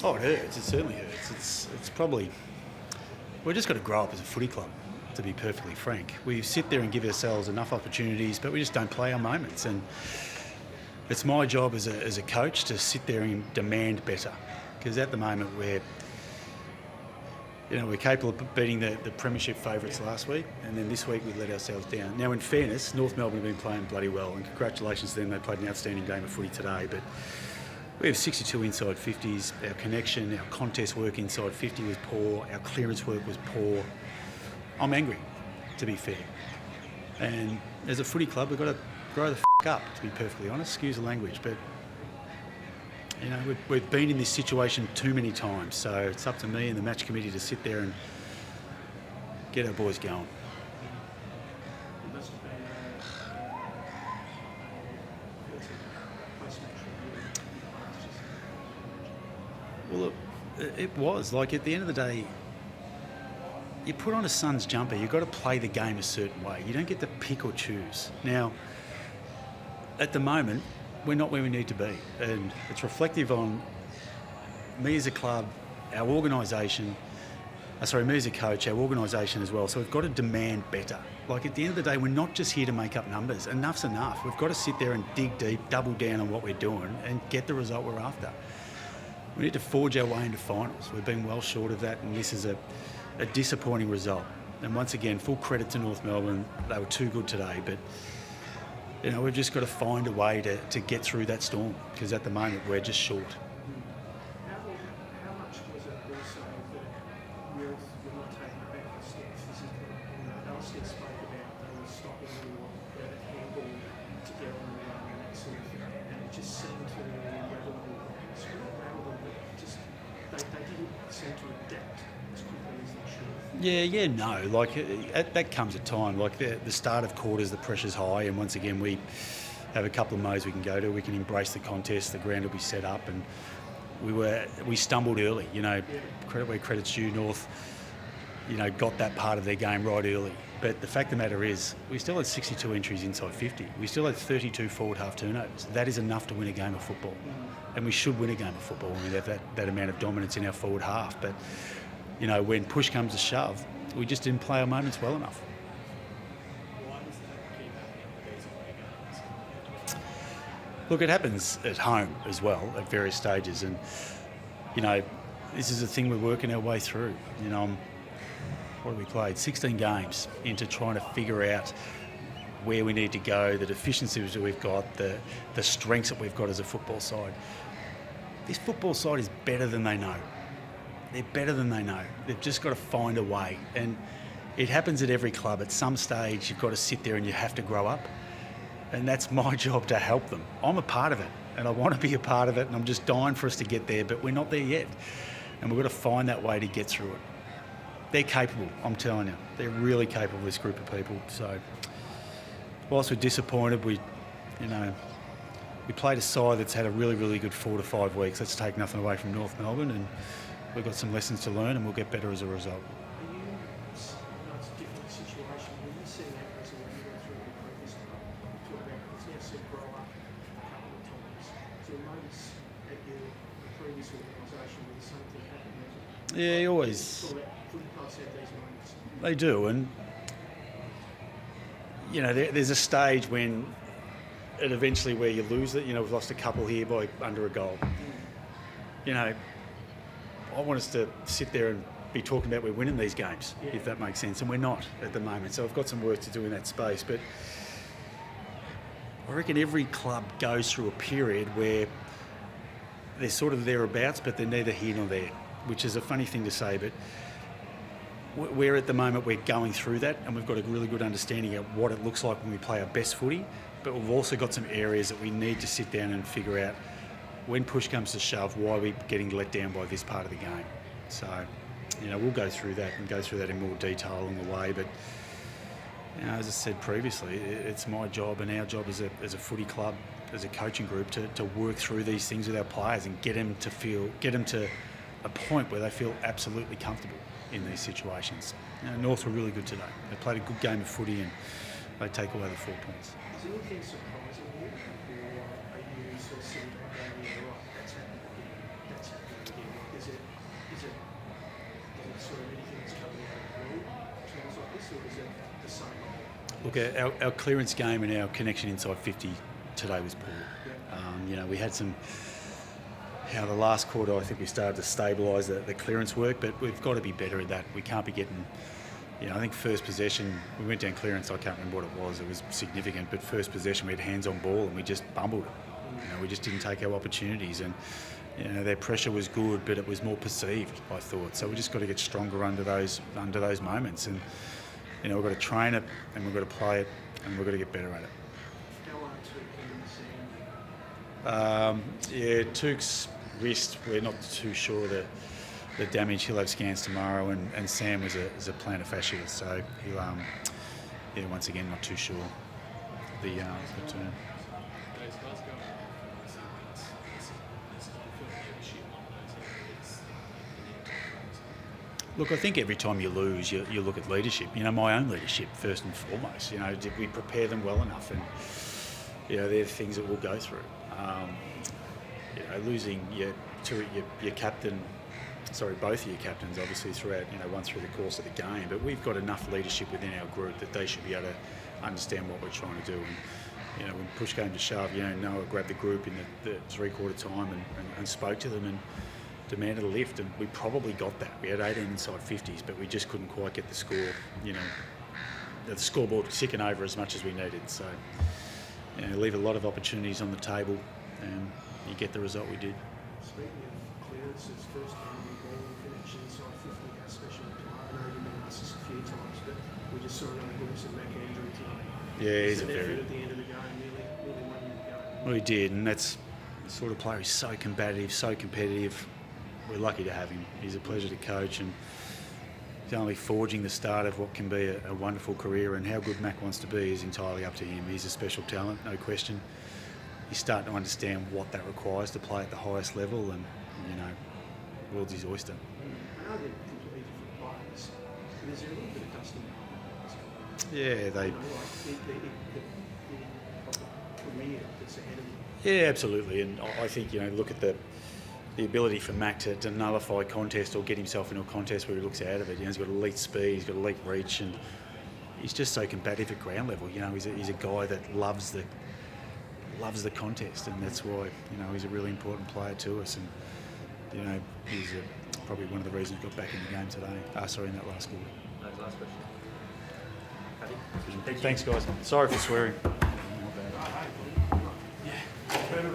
Oh, it hurts. It certainly hurts. It's probably... We've just got to grow up as a footy club, to be perfectly frank. We sit there and give ourselves enough opportunities, but we just don't play our moments. And it's my job as a coach to sit there and demand better. Because at the moment we're capable of beating the premiership favourites last week, and then this week we let ourselves down. Now, in fairness, North Melbourne have been playing bloody well, and congratulations to them. They played an outstanding game of footy today, but we have 62 inside 50s. Our connection, our contest work inside 50 was poor. Our clearance work was poor. I'm angry, to be fair. And as a footy club, we've got to grow the up, to be perfectly honest. Excuse the language, but we've been in this situation too many times. So it's up to me and the match committee to sit there and get our boys going. Well, look, it was. Like, at the end of the day, you put on a Suns jumper, you've got to play the game a certain way. You don't get to pick or choose. Now, at the moment, we're not where we need to be. And it's reflective on me as a club, our organisation, me as a coach, our organisation as well. So we've got to demand better. Like, at the end of the day, we're not just here to make up numbers. Enough's enough. We've got to sit there and dig deep, double down on what we're doing and get the result we're after. We need to forge our way into finals. We've been well short of that, and this is a disappointing result. And once again, full credit to North Melbourne. They were too good today, but we've just got to find a way to get through that storm, because at the moment we're just short. How much was it also that you're not taking a back step physically? Alistair spoke about them stopping you at a handball to get on the run and that sort of thing, and it just seemed to they didn't seem to adapt as quickly as they should. Yeah, no. Like, that comes at time. Like, the start of quarters, the pressure's high, and once again we have a couple of modes we can go to. We can embrace the contest. The ground will be set up, and we stumbled early. Credit where credit's due. North, got that part of their game right early. But the fact of the matter is, we still had 62 entries inside 50. We still had 32 forward half turnovers. That is enough to win a game of football. And we should win a game of football when we have that amount of dominance in our forward half. But, when push comes to shove, we just didn't play our moments well enough. Look, it happens at home as well at various stages. And, this is a thing we're working our way through. What have we played? 16 games into trying to figure out where we need to go, the deficiencies that we've got, the strengths that we've got as a football side. This football side is better than they know. They're better than they know. They've just got to find a way. And it happens at every club. At some stage, you've got to sit there and you have to grow up. And that's my job, to help them. I'm a part of it, and I want to be a part of it, and I'm just dying for us to get there, but we're not there yet. And we've got to find that way to get through it. They're capable, I'm telling you. They're really capable, this group of people. So whilst we're disappointed, we played a side that's had a really, really good 4 to 5 weeks. Let's take nothing away from North Melbourne, and we've got some lessons to learn, and we'll get better as a result. It's a different situation. When you see that as a leader through the previous club, it's now said grow up a couple of times. So you notice at your previous organisation where the same thing happened. Yeah, you always... They do, and there's a stage when it eventually where you lose it. We've lost a couple here by under a goal. I want us to sit there and be talking about we're winning these games, if that makes sense, and we're not at the moment. So I've got some work to do in that space, but I reckon every club goes through a period where they're sort of thereabouts, but they're neither here nor there, which is a funny thing to say, but we're at the moment, we're going through that, and we've got a really good understanding of what it looks like when we play our best footy, but we've also got some areas that we need to sit down and figure out when push comes to shove, why are we getting let down by this part of the game. So, we'll go through that and go through that in more detail along the way, but as I said previously, it's my job and our job as a footy club, as a coaching group, to work through these things with our players and get them to a point where they feel absolutely comfortable in these situations. North were really good today. They played a good game of footy and they take away the 4 points. Is anything surprising you, or are you sort of sitting back going, yeah, right, that's happening again, Look, our clearance game and our connection inside 50 today was poor. We had some. The last quarter, I think we started to stabilise the clearance work, but we've got to be better at that. We can't be getting. I think first possession, we went down clearance. I can't remember what it was. It was significant, but first possession, we had hands on ball and we just bumbled it. We just didn't take our opportunities, and their pressure was good, but it was more perceived, I thought. So we just got to get stronger under those moments, and we've got to train it, and we've got to play it, and we've got to get better at it. Took's wrist, we're not too sure of the damage. He'll have scans tomorrow, and Sam was a plantar fascia, so he'll, once again, not too sure the term. Look, I think every time you lose, you look at leadership. My own leadership first and foremost. Did we prepare them well enough? And they're the things that we'll go through. Losing your captain, both of your captains, obviously throughout, one through the course of the game. But we've got enough leadership within our group that they should be able to understand what we're trying to do. And when push came to shove, Noah grabbed the group in the three-quarter time and spoke to them and demanded a lift, and we probably got that. We had 18 inside 50s, but we just couldn't quite get the score. The scoreboard ticking over as much as we needed. So, leave a lot of opportunities on the table, and you get the result we did. Speaking of clearances, first time ball connection inside 50, how special a player. I know you've been asked this a few times, but we just saw another glimpse of Mack today. Yeah, he's an a very. effort at the end of the game, nearly 1 year ago. Well, he did, and that's the sort of player. He's so combative, so competitive. We're lucky to have him. He's a pleasure to coach, and he's only forging the start of what can be a wonderful career. And how good Mack wants to be is entirely up to him. He's a special talent, no question. He's starting to understand what that requires to play at the highest level, and world's his oyster. I know they're completely different players, but is there a little bit of dust in the Yeah, they. the career that's ahead of them. Yeah, absolutely. And I think look at the ability for Mack to nullify contest or get himself into a contest where he looks out of it. He's got elite speed, he's got elite reach, and he's just so combative at ground level. He's a guy that loves the contest, and that's why he's a really important player to us. And he's probably one of the reasons we got back in the game today. In that last quarter. Last question. Thanks, guys. Sorry for swearing.